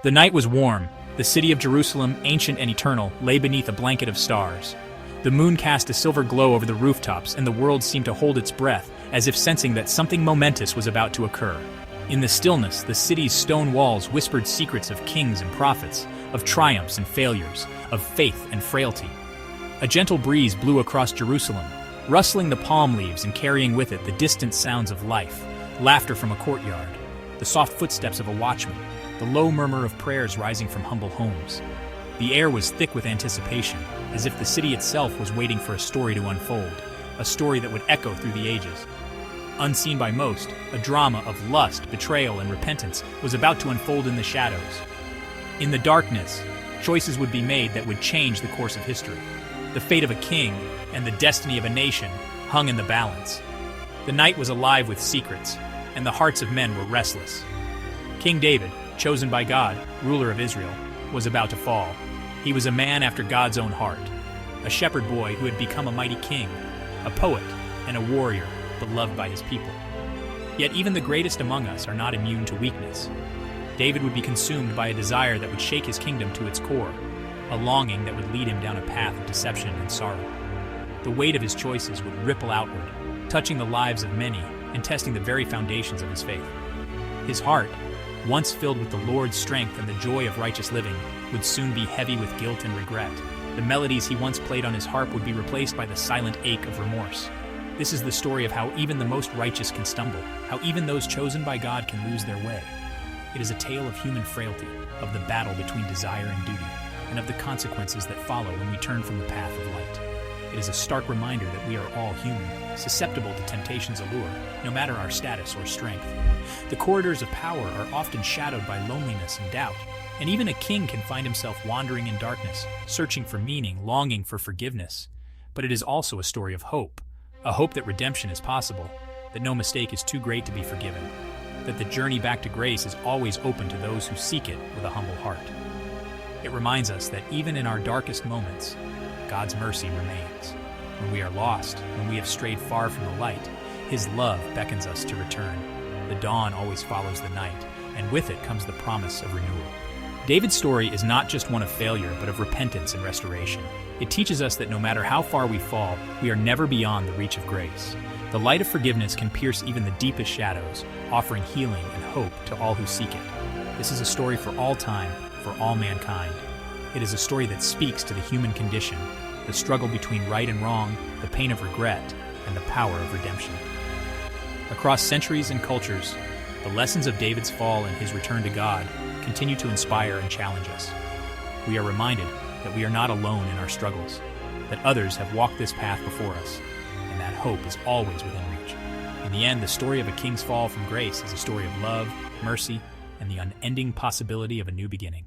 The night was warm. The city of Jerusalem, ancient and eternal, lay beneath a blanket of stars. The moon cast a silver glow over the rooftops, and the world seemed to hold its breath, as if sensing that something momentous was about to occur. In the stillness, the city's stone walls whispered secrets of kings and prophets, of triumphs and failures, of faith and frailty. A gentle breeze blew across Jerusalem, rustling the palm leaves and carrying with it the distant sounds of life, laughter from a courtyard, the soft footsteps of a watchman, the low murmur of prayers rising from humble homes. The air was thick with anticipation, as if the city itself was waiting for a story to unfold, a story that would echo through the ages. Unseen by most, a drama of lust, betrayal, and repentance was about to unfold in the shadows. In the darkness, choices would be made that would change the course of history. The fate of a king and the destiny of a nation hung in the balance. The night was alive with secrets, and the hearts of men were restless. King David, chosen by God, ruler of Israel, was about to fall. He was a man after God's own heart, a shepherd boy who had become a mighty king, a poet and a warrior beloved by his people. Yet even the greatest among us are not immune to weakness. David would be consumed by a desire that would shake his kingdom to its core, a longing that would lead him down a path of deception and sorrow. The weight of his choices would ripple outward, touching the lives of many and testing the very foundations of his faith. His heart, once filled with the Lord's strength and the joy of righteous living, would soon be heavy with guilt and regret. The melodies he once played on his harp would be replaced by the silent ache of remorse. This is the story of how even the most righteous can stumble, how even those chosen by God can lose their way. It is a tale of human frailty, of the battle between desire and duty, and of the consequences that follow when we turn from the path of light. It is a stark reminder that we are all human, susceptible to temptation's allure, no matter our status or strength. The corridors of power are often shadowed by loneliness and doubt, and even a king can find himself wandering in darkness, searching for meaning, longing for forgiveness. But it is also a story of hope, a hope that redemption is possible, that no mistake is too great to be forgiven, that the journey back to grace is always open to those who seek it with a humble heart. It reminds us that even in our darkest moments, God's mercy remains. When we are lost, when we have strayed far from the light, His love beckons us to return. The dawn always follows the night, and with it comes the promise of renewal. David's story is not just one of failure, but of repentance and restoration. It teaches us that no matter how far we fall, we are never beyond the reach of grace. The light of forgiveness can pierce even the deepest shadows, offering healing and hope to all who seek it. This is a story for all time, for all mankind. It is a story that speaks to the human condition, the struggle between right and wrong, the pain of regret, and the power of redemption. Across centuries and cultures, the lessons of David's fall and his return to God continue to inspire and challenge us. We are reminded that we are not alone in our struggles, that others have walked this path before us, and that hope is always within reach. In the end, the story of a king's fall from grace is a story of love, mercy, and the unending possibility of a new beginning.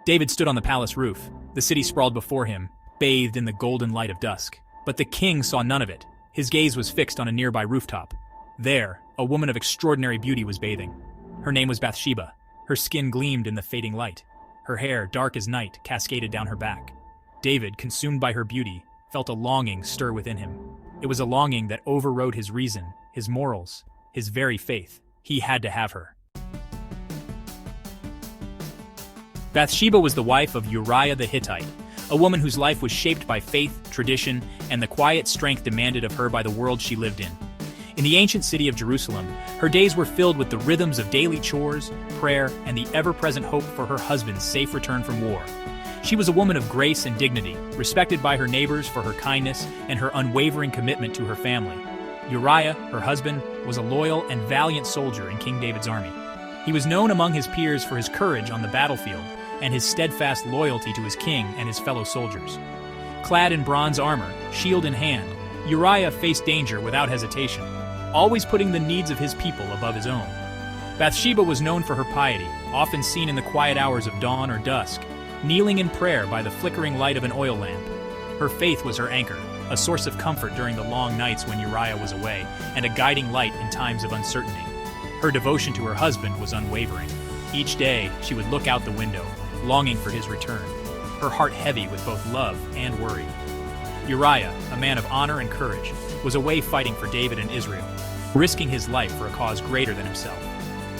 David stood on the palace roof. The city sprawled before him, bathed in the golden light of dusk. But the king saw none of it. His gaze was fixed on a nearby rooftop. There, a woman of extraordinary beauty was bathing. Her name was Bathsheba. Her skin gleamed in the fading light. Her hair, dark as night, cascaded down her back. David, consumed by her beauty, felt a longing stir within him. It was a longing that overrode his reason, his morals, his very faith. He had to have her. Bathsheba was the wife of Uriah the Hittite, a woman whose life was shaped by faith, tradition, and the quiet strength demanded of her by the world she lived in. In the ancient city of Jerusalem, her days were filled with the rhythms of daily chores, prayer, and the ever-present hope for her husband's safe return from war. She was a woman of grace and dignity, respected by her neighbors for her kindness and her unwavering commitment to her family. Uriah, her husband, was a loyal and valiant soldier in King David's army. He was known among his peers for his courage on the battlefield and his steadfast loyalty to his king and his fellow soldiers. Clad in bronze armor, shield in hand, Uriah faced danger without hesitation, always putting the needs of his people above his own. Bathsheba was known for her piety, often seen in the quiet hours of dawn or dusk, kneeling in prayer by the flickering light of an oil lamp. Her faith was her anchor, a source of comfort during the long nights when Uriah was away, and a guiding light in times of uncertainty. Her devotion to her husband was unwavering. Each day, she would look out the window, longing for his return, her heart heavy with both love and worry. Uriah, a man of honor and courage, was away fighting for David and Israel, risking his life for a cause greater than himself.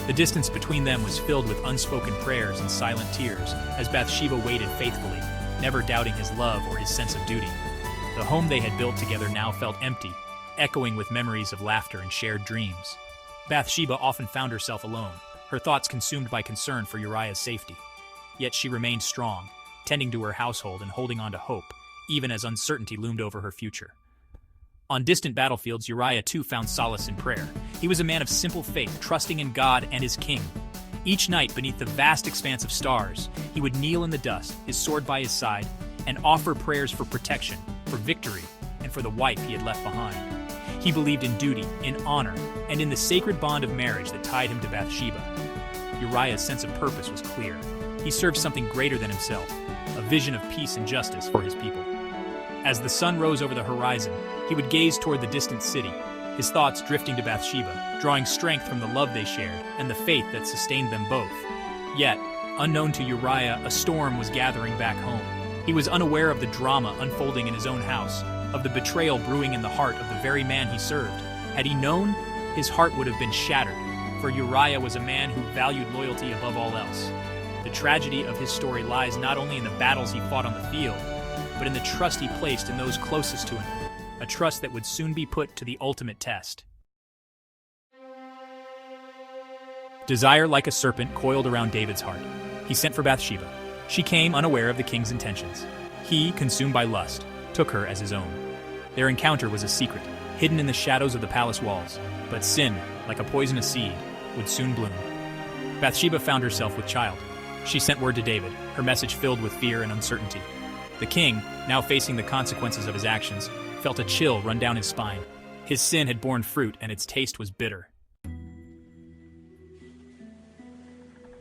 The distance between them was filled with unspoken prayers and silent tears as Bathsheba waited faithfully, never doubting his love or his sense of duty. The home they had built together now felt empty, echoing with memories of laughter and shared dreams. Bathsheba often found herself alone, her thoughts consumed by concern for Uriah's safety. Yet she remained strong, tending to her household and holding on to hope, even as uncertainty loomed over her future. On distant battlefields, Uriah too found solace in prayer. He was a man of simple faith, trusting in God and his king. Each night, beneath the vast expanse of stars, he would kneel in the dust, his sword by his side, and offer prayers for protection, for victory, and for the wife he had left behind. He believed in duty, in honor, and in the sacred bond of marriage that tied him to Bathsheba. Uriah's sense of purpose was clear. He served something greater than himself, a vision of peace and justice for his people. As the sun rose over the horizon, he would gaze toward the distant city, his thoughts drifting to Bathsheba, drawing strength from the love they shared and the faith that sustained them both. Yet, unknown to Uriah, a storm was gathering back home. He was unaware of the drama unfolding in his own house, of the betrayal brewing in the heart of the very man he served. Had he known, his heart would have been shattered, for Uriah was a man who valued loyalty above all else. The tragedy of his story lies not only in the battles he fought on the field, but in the trust he placed in those closest to him, a trust that would soon be put to the ultimate test. Desire like a serpent coiled around David's heart. He sent for Bathsheba. She came unaware of the king's intentions. He, consumed by lust, took her as his own. Their encounter was a secret, hidden in the shadows of the palace walls, but sin, like a poisonous seed, would soon bloom. Bathsheba found herself with child. She sent word to David, her message filled with fear and uncertainty. The king, now facing the consequences of his actions, felt a chill run down his spine. His sin had borne fruit, and its taste was bitter.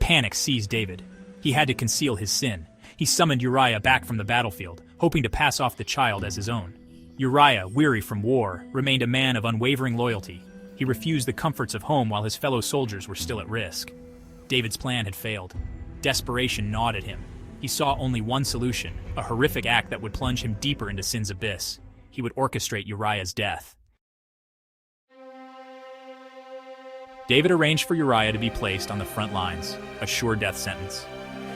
Panic seized David. He had to conceal his sin. He summoned Uriah back from the battlefield, hoping to pass off the child as his own. Uriah, weary from war, remained a man of unwavering loyalty. He refused the comforts of home while his fellow soldiers were still at risk. David's plan had failed. Desperation gnawed at him. He saw only one solution, a horrific act that would plunge him deeper into sin's abyss. He would orchestrate Uriah's death. David arranged for Uriah to be placed on the front lines, a sure death sentence.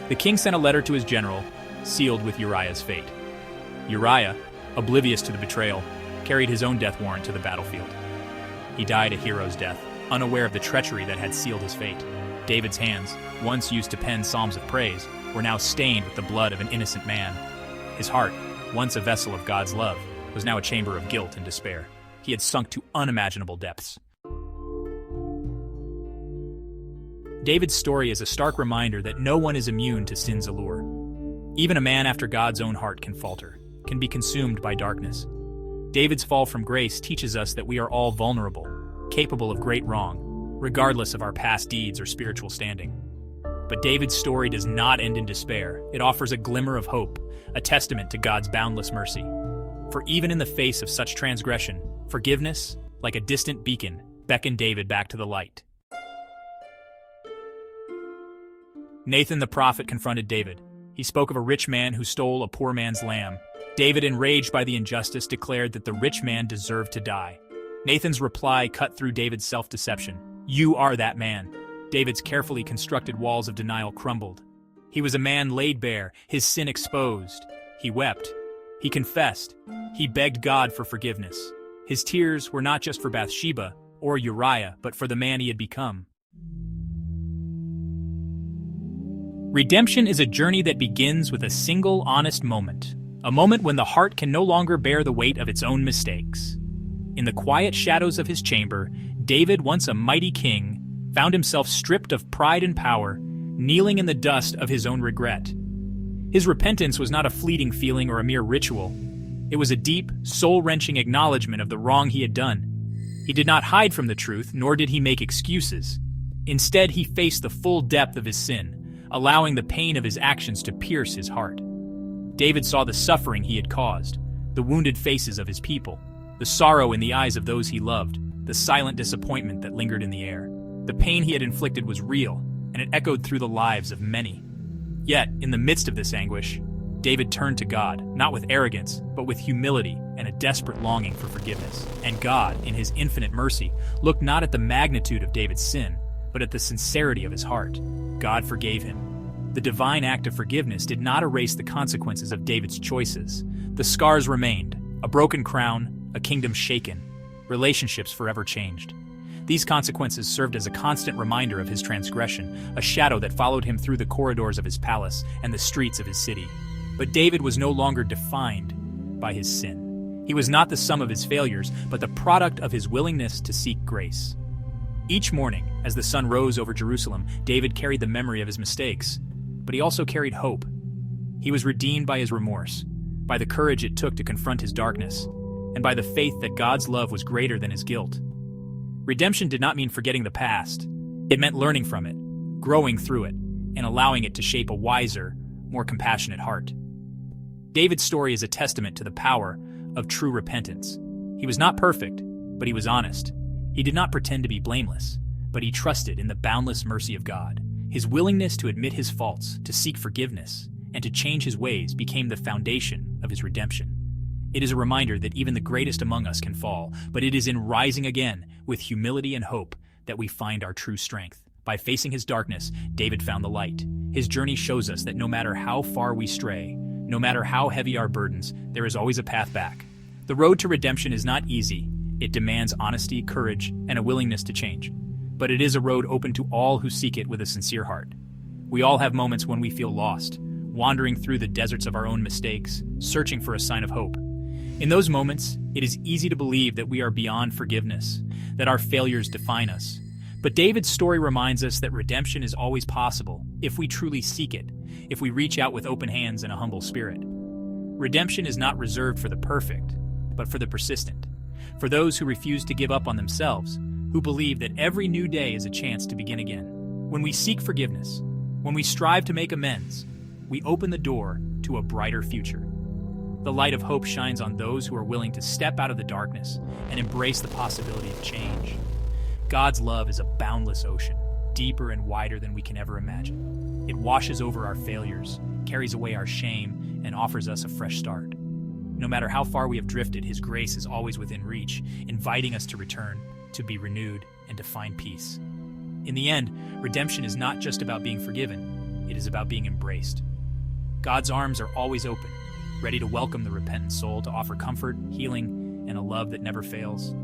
The king sent a letter to his general, sealed with Uriah's fate. Uriah, oblivious to the betrayal, carried his own death warrant to the battlefield. He died a hero's death, unaware of the treachery that had sealed his fate. David's hands, once used to pen psalms of praise, were now stained with the blood of an innocent man. His heart, once a vessel of God's love, was now a chamber of guilt and despair. He had sunk to unimaginable depths. David's story is a stark reminder that no one is immune to sin's allure. Even a man after God's own heart can falter, can be consumed by darkness. David's fall from grace teaches us that we are all vulnerable, capable of great wrong, regardless of our past deeds or spiritual standing. But David's story does not end in despair. It offers a glimmer of hope, a testament to God's boundless mercy. For even in the face of such transgression, forgiveness, like a distant beacon, beckoned David back to the light. Nathan the prophet confronted David. He spoke of a rich man who stole a poor man's lamb. David, enraged by the injustice, declared that the rich man deserved to die. Nathan's reply cut through David's self-deception. "You are that man." David's carefully constructed walls of denial crumbled. He was a man laid bare, his sin exposed. He wept. He confessed. He begged God for forgiveness. His tears were not just for Bathsheba or Uriah, but for the man he had become. Redemption is a journey that begins with a single honest moment, a moment when the heart can no longer bear the weight of its own mistakes. In the quiet shadows of his chamber, David, once a mighty king, found himself stripped of pride and power, kneeling in the dust of his own regret. His repentance was not a fleeting feeling or a mere ritual. It was a deep, soul-wrenching acknowledgement of the wrong he had done. He did not hide from the truth, nor did he make excuses. Instead, he faced the full depth of his sin, allowing the pain of his actions to pierce his heart. David saw the suffering he had caused, the wounded faces of his people, the sorrow in the eyes of those he loved, the silent disappointment that lingered in the air. The pain he had inflicted was real, and it echoed through the lives of many. Yet, in the midst of this anguish, David turned to God, not with arrogance, but with humility and a desperate longing for forgiveness. And God, in his infinite mercy, looked not at the magnitude of David's sin, but at the sincerity of his heart. God forgave him. The divine act of forgiveness did not erase the consequences of David's choices. The scars remained, a broken crown, a kingdom shaken, relationships forever changed. These consequences served as a constant reminder of his transgression, a shadow that followed him through the corridors of his palace and the streets of his city. But David was no longer defined by his sin. He was not the sum of his failures, but the product of his willingness to seek grace. Each morning, as the sun rose over Jerusalem, David carried the memory of his mistakes, but he also carried hope. He was redeemed by his remorse, by the courage it took to confront his darkness, and by the faith that God's love was greater than his guilt. Redemption did not mean forgetting the past. It meant learning from it, growing through it, and allowing it to shape a wiser, more compassionate heart. David's story is a testament to the power of true repentance. He was not perfect, but he was honest. He did not pretend to be blameless, but he trusted in the boundless mercy of God. His willingness to admit his faults, to seek forgiveness, and to change his ways became the foundation of his redemption. It is a reminder that even the greatest among us can fall, but it is in rising again with humility and hope that we find our true strength. By facing his darkness, David found the light. His journey shows us that no matter how far we stray, no matter how heavy our burdens, there is always a path back. The road to redemption is not easy. It demands honesty, courage, and a willingness to change. But it is a road open to all who seek it with a sincere heart. We all have moments when we feel lost, wandering through the deserts of our own mistakes, searching for a sign of hope. In those moments, it is easy to believe that we are beyond forgiveness, that our failures define us. But David's story reminds us that redemption is always possible if we truly seek it, if we reach out with open hands and a humble spirit. Redemption is not reserved for the perfect, but for the persistent, for those who refuse to give up on themselves, who believe that every new day is a chance to begin again. When we seek forgiveness, when we strive to make amends, we open the door to a brighter future. The light of hope shines on those who are willing to step out of the darkness and embrace the possibility of change. God's love is a boundless ocean, deeper and wider than we can ever imagine. It washes over our failures, carries away our shame, and offers us a fresh start. No matter how far we have drifted, His grace is always within reach, inviting us to return, to be renewed, and to find peace. In the end, redemption is not just about being forgiven, it is about being embraced. God's arms are always open, ready to welcome the repentant soul, to offer comfort, healing, and a love that never fails.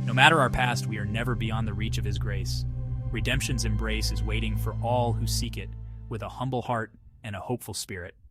No matter our past, we are never beyond the reach of His grace. Redemption's embrace is waiting for all who seek it with a humble heart and a hopeful spirit.